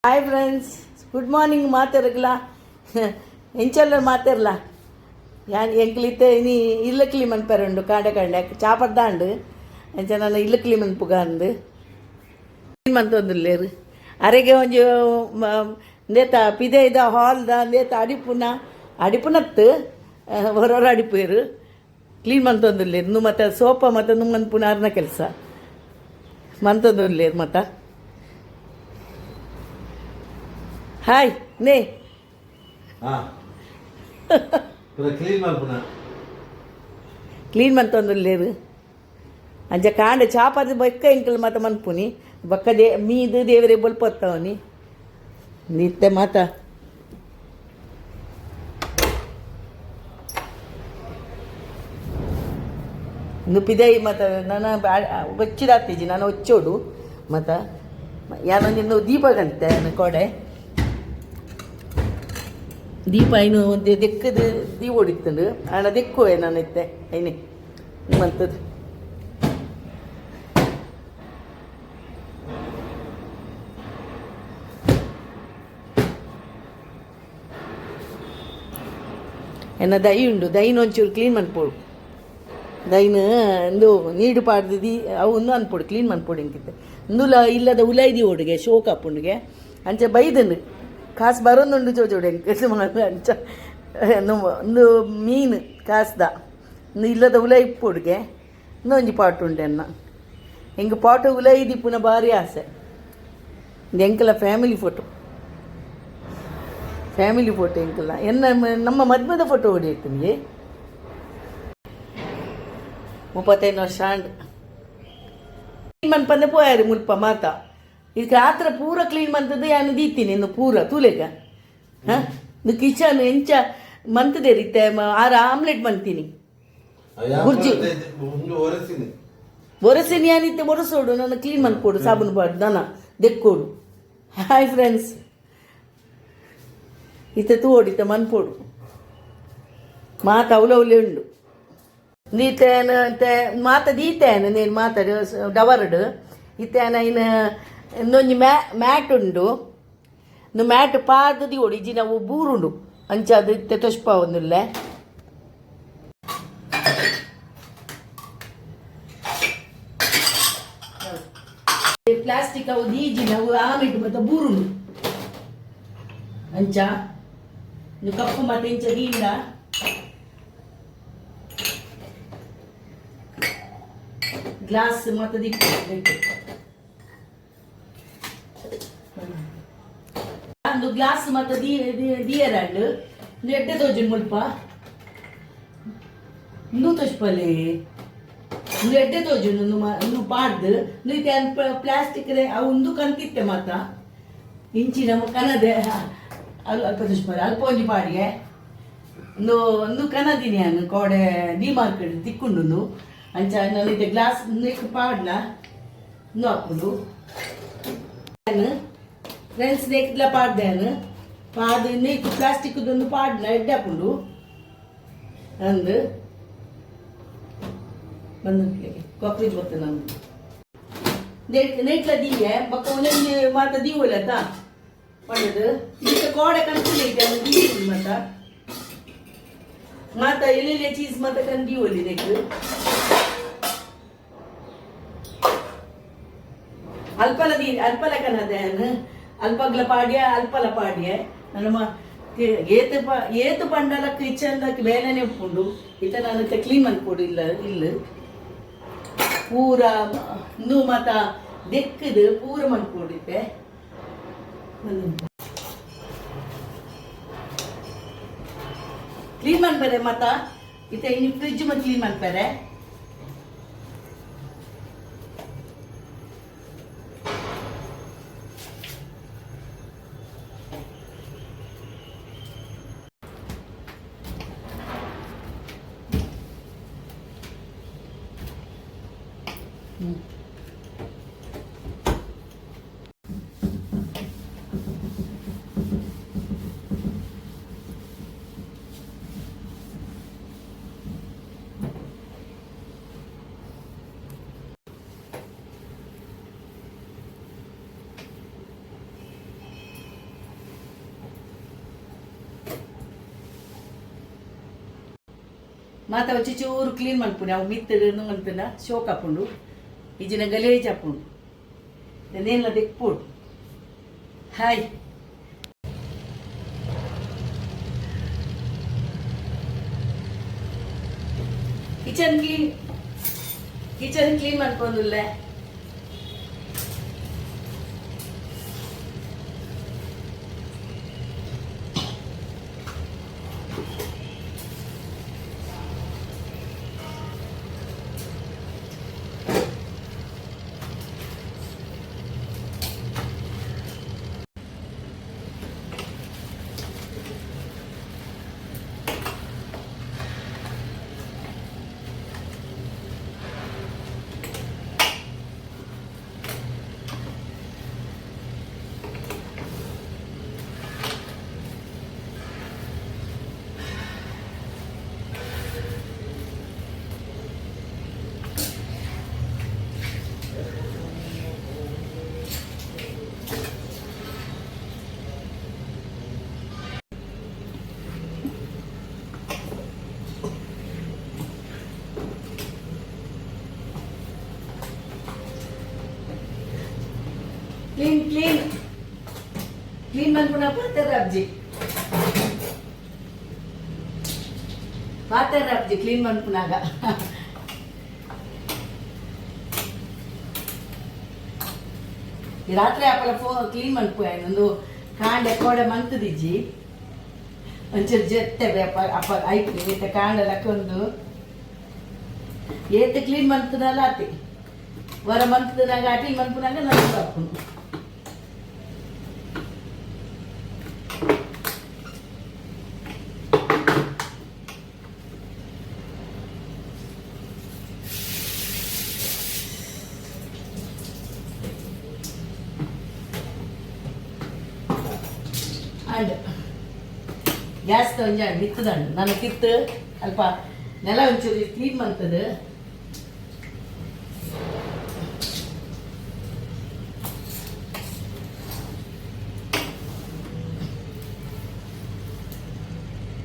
hi friends, good morning ಮಾತಾಡಲ್ಲ ಎಂಚಲ್ಲ ಮಾತಾಡಲ್ಲ ಯಾನ್ ಎಂಕ್ಲಿತ್ತೆ ಇನಿ ಇಲ್ಲಕ್ಲಿ ಮನ್ಪೆರಂಡು ಕಾಂಡೆ ಕಾಂಡೆ ಚಾಪದ್ದಾಂಡು ಎಂಚ ನನ್ನ ಇಲ್ಲಕ್ಲಿ ಮನ್ಪುಗಾಂದು ಮಂತೊಂದುಲ್ಲೇರು ಅರೆಗೆ ಒಂಜಿ ನೇತ ಪಿದೆ ಇದ ಹಾಲ್ದ ನೇತ ಅಡಿಪುನತ್ತು ಹೊರವರ ಅಡಿಪೇರು ಕ್ಲೀನ್ ಮಂತೊಂದುಲ್ಲೇರು ನು ಮತ್ತು ಸೋಪ ಮತ್ತು ನು ಮನ್ಪುನ ಅರ್ನ ಕೆಲಸ ಮಂತೊಂದುಲ್ಲೇರು ಮತ್ತು ಹಾಯ್ ನೇ ಕ್ಲೀನ್ ಮಂತೊಂದುಲ್ಲೇರು ಅಂಚ ಕಾಂಡೆ ಚಾಪದ ಬೊಕ್ಕ ಎಂಕಲ್ ಮಾತ ಮನ್ಪುನಿ ಬೊಕ್ಕ ಮೀದು ದೇವರೇ ಬೊಲ್ಪೊತ್ತವನಿ ನಿತ್ಯ ಮಾತ ನುಪ್ಪಿದೈ ಮತ್ತು ನಾನು ಒಚ್ಚಿದಾಗ್ತಿಜಿ ನಾನು ಒಚ್ಚೋಡು ಮತ್ತು ಯಾನೊಂದು ದೀಪ ಕಂತೆ ಕೊಡೆ ದೀಪ ಇನ್ನು ಒಂದು ದೆಕ್ಕದು ದೀಪ ಹೊಡಿತಂಡು ಆಣ ದೆಕ್ಕುವೆ ನಾನು ಇತ್ತೆ ಐನೆ ನಿಮ್ಮಂಥದ್ದು ಎನ್ನ ದೈ ಉಂಡು ದೈನ ಒಂಚೂರು ಕ್ಲೀನ್ ಮನ್ಪೋಡು ದೈನ ಇಂದು ನೀಡು ಪಾಡ್ದು ಅವು ಒಂದು ಅನ್ಪೋಡು ಕ್ಲೀನ್ ಮನ್ಪೋಡು ಹಿಂಗಿತ್ತೆ ಇಂದುಲ ಇಲ್ಲದ ಉಲೈದಿ ಓಡಿಗೆ ಶೋಕ್ ಹಾಪುಂಡಿಗೆ ಅಂಚೆ ಬೈದನು ಕಾಸು ಬರೋದುಂಡು ಜೋಜೋಡು ಹೆಂಗೆ ಅಂಚ ಒಂದು ಮೀನು ಕಾಸ್ದ ಇನ್ನು ಇಲ್ಲದ ಉಲೈ ಇಪ್ಪೊಡ್ಗೆ ಇನ್ನೊಂಜಿ ಪಾಟ್ ಉಂಡೆ ಅನ್ನ ಹೆಂಗೆ ಪಾಟು ಉಲೈ ದಿಪ್ಪುನ ಭಾರಿ ಆಸೆ ಎಂಕಲ ಫ್ಯಾಮಿಲಿ ಫೋಟೋ ಎಂಕಲ್ಲ ನಮ್ಮ ಮದುವೆದ ಫೋಟೋ ಹೊಡಿಯಿತ್ತು ನಿಮಗೆ 35 ವರ್ಷ ಆಂಡ್ ಕ್ಲೀನ್ ಮನ್ಪಂದೆ ಪೋಯಾರಿ ಮುಲ್ಪ ಮಾತ ಈಗ ರಾತ್ರ ಪೂರ ಕ್ಲೀನ್ ಮಂತದ್ದು ಯಾನು ದೀತೀನಿ ಇನ್ನು ಪೂರ ತೂಲೆಗ ಹಾಂ ಇನ್ನು ಕಿಚನ್ ಎಂಚ ಮಂತದೆ ರೀತೆ ಆಮ್ಲೆಟ್ ಮಂತೀನಿ ಗುರ್ಜಿ ಒರೆಸಿನಿ ಯಾನಿತ್ತೆ ಒರೆಸೋಡು ನನ್ನ ಕ್ಲೀನ್ ಮನ್ಕೊಡು ಸಾಬೂನು ಬಾಡು ದನ ದೆಕ್ಕೋಡು ಹಾಯ್ ಫ್ರೆಂಡ್ಸ್ ಇತ್ತೆ ತೂಡಿತ ಮನ್ಪೋಡು ಮಾತ ಅವಲವಲೆ ಉಂಡು ನೀತೇನು ಅಂತೆ ಮಾತ ದೀತೇನು ನೀನು ಮಾತಾಡು ಡವರ್ಡು ಇತ್ತೇನ ಇನ್ನು ಇನ್ನೊಂದು ಮ್ಯಾಟ್ ಉಂಡು ಇನ್ನು ಮ್ಯಾಟ್ ಪಾದದಿ ಒಡಿಜಿ ನಾವು ಬೂರುಂಡು ಅಂಚಾದು ಇತ್ತೆ ತೊಷ್ಪ ಒಂದುಲ್ಲೆ ಪ್ಲಾಸ್ಟಿಕ್ ಅವು ದೀಜಿ ನಾವು ಆಮಿಟ್ಟು ಮತ್ತು ಬೂರುಂಡು ಅಂಚ ಇನ್ನು ಕಪ್ಪು ಮತ್ತು ಇಂಚ ದೀಂಡ ಗ್ಲಾಸ್ ಮತ್ತು ದಿಕ್ಕು ಒಂದು ಗ್ಲಾಸ್ ಮತ್ತು ದಿಯರಂಡು ಒಂದು ಎಡ್ಡೆ ತೋಜು ಮುಲ್ಪ ಇನ್ನೂ ತೊಷ್ಪಲೆ ಒಂದು ಎಡ್ಡೆ ತೋಜು ಇನ್ನು ಪಾಡ್ದು ನೀತೆ ಪ್ಲಾಸ್ಟಿಕ್ ಅವು ಒಂದು ಕಂತಿತ್ತೆ ಮಾತ ಇಂಚಿನ ಕನದೆ ಅಲ್ಪ ತೊಷ್ಪಲೆ ಅಲ್ಪ ಒಂಜಿ ಪಾಡಿಗೆ ಒಂದು ಕನದಿನಿ ನಾನು ಕೋಡೆ ಡಿ ಮಾರ್ಕೆಟ್ ತಿಕ್ಕೊಂಡು ಅಂಚ ನಾನು ಇದು ಗ್ಲಾಸ್ ನೆಕ್ ಪಾಡ್ಲ ಇನ್ನೂ ಹಾಕೊಂಡು ಫ್ರೆಂಡ್ಸ್ ನೆಕ್ಲ ಪಾಡ್ದೇನು ಪಾದ ನೆಕ್ ಪ್ಲಾಸ್ಟಿಕ್ದೊಂದು ಪಾಡ್ಲ ಎಡ್ಡೆ ಹಾಕೊಂಡು ಅಂದು ಬಂದು ಕೊಪ್ಪರಿಗೆ ಬರ್ತೇನೆ ನಾನು ನೆಕ್ಲ ದೀವೆ ಬಕ್ಕ ಒಂದೊಂದು ಮಾತ ದೀವಲ್ಲ ಮಾಡೋದು ಈಗ ಕೋಡೆ ಕನ್ಸಿಲ್ಲೈತೆ ಅದು ದೀವಿ ಮಾತ ಎಲ್ಲೆಲ್ಲ ಚೀಸ್ ಮಾತ ಕಂಡು ದೀವಲ್ಲಿ ನೆಕ್ ಅಲ್ಪಲ ಕನದೇನು ಅಲ್ಪಗ್ಲ ಪಾಡ್ಯ ಅಲ್ಪಲ ಪಾಡ್ಯ ನನ್ನ ಏತು ಪಂಡಲ ಕಿಚನ್ದಕ್ಕೆ ಬೇಲೆನೆ ಉಪ್ಪುಂಡು ಇತ ನಾನು ಕ್ಲೀನ್ ಮನ್ಕೊಡು ಇಲ್ಲ ಪೂರ ಇನ್ನೂ ಮತ ದೆಕ್ಕದು ಪೂರ ಮನ್ಕೊಡಿದ್ದೆ ಕ್ಲೀನ್ ಮನ್ಪರೆ ಮತ ಇತ ಇನ್ನು ಫ್ರಿಡ್ಜ್ ಮತ್ತು ಕ್ಲೀನ್ ಮನ್ಪರೆ ಮಾತ వచ్చి ಚೂರು ಕ್ಲೀನ್ ಮನ್ಪುನಿ ಅವು ಮಿತ್ತಡು ಅಂತನ ಶೋಕ್ ಹಾಕೊಂಡು ಇಜಿನ ಗಲೇಜ್ ಹಾಕೊಂಡು ನೇನ್ಲ ದಿಕ್ಪುಡು ಹಾಯ್ ಕಿಚನ್ ಕ್ಲೀನ್ ಮಾಡ್ಕೊಂಡುಲ್ಲ ಕ್ಲೀನ್ ಮಾಡ್ಕೊಂಡ ಪಾತ್ರೆ ಅಪ್ಜಿ ಕ್ಲೀನ್ ಮಾಡ್ಕೊಂಡಾಗ ರಾತ್ರಿ ಅಪ್ಪಲ ಕ್ಲೀನ್ ಮಾಡ್ಕೋಯ ಒಂದು ಕಾಂಡೆ ಕೋಡೆ ಮಂತದಿಜ್ಜಿ ಒಂಚೂರು ಜೊತೆ ಅಪ್ಪ ಐತಿ ಕಾಂಡ ಲಕ್ಕೊಂದು ಏತ್ ಕ್ಲೀನ್ ಮಾಡ್ತದಲ್ಲ ಆತಿ ವರ ಮಂತನಾಗ ಅಟಿಲ್ ಮನ್ಪುನಾಗ ನನಗೆ ಹಾಕೊಂಡು ಅಂಡ್ ಗ್ಯಾಸ್ ಒಂಜ ಮಿತ್ತದಂಡು ನಾನು ಕಿತ್ತು ಅಲ್ಪ ನೆಲ ಒಂಚೂರು ಕ್ಲೀನ್ ಮಾಡ್ತದೆ